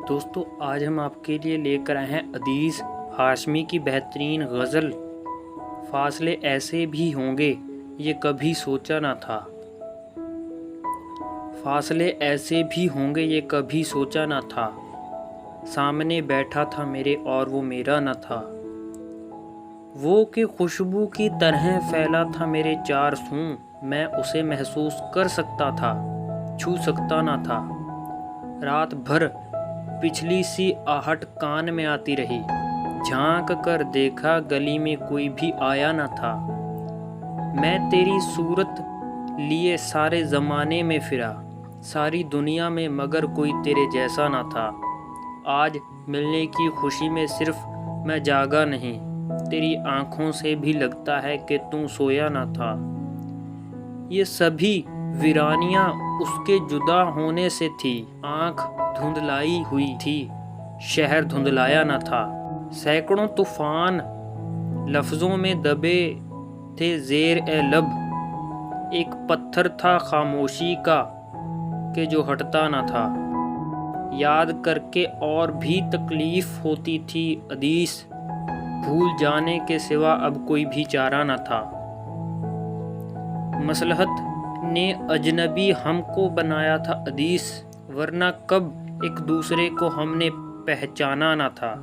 دوستو آج ہم آپ کے لیے لے کر آئے ہیں عدیث ہاشمی کی بہترین غزل فاصلے ایسے بھی ہوں گے یہ کبھی سوچا نہ تھا۔ فاصلے ایسے بھی ہوں گے یہ کبھی سوچا نہ تھا، سامنے بیٹھا تھا میرے اور وہ میرا نہ تھا، وہ کہ خوشبو کی طرح پھیلا تھا میرے چار سوں، میں اسے محسوس کر سکتا تھا چھو سکتا نہ تھا۔ رات بھر پچھلی سی آہٹ کان میں آتی رہی، جھانک کر دیکھا گلی میں کوئی بھی آیا نہ تھا، میں تیری صورت لیے سارے زمانے میں پھرا، ساری دنیا میں مگر کوئی تیرے جیسا نہ تھا۔ آج ملنے کی خوشی میں صرف میں جاگا نہیں، تیری آنکھوں سے بھی لگتا ہے کہ تو سویا نہ تھا۔ یہ سبھی ویرانیاں اس کے جدا ہونے سے تھی، آنکھ دھندلائی ہوئی تھی، شہر دھندلایا نہ تھا۔ سینکڑوں طوفان لفظوں میں دبے تھے زیر اے لب، ایک پتھر تھا خاموشی کا کہ جو ہٹتا نہ تھا۔ یاد کر کے اور بھی تکلیف ہوتی تھی عدیث، بھول جانے کے سوا اب کوئی بھی چارہ نہ تھا۔ مصلحت نے اجنبی ہم کو بنایا تھا عدیث، ورنہ کب ایک دوسرے کو ہم نے پہچانا نہ تھا۔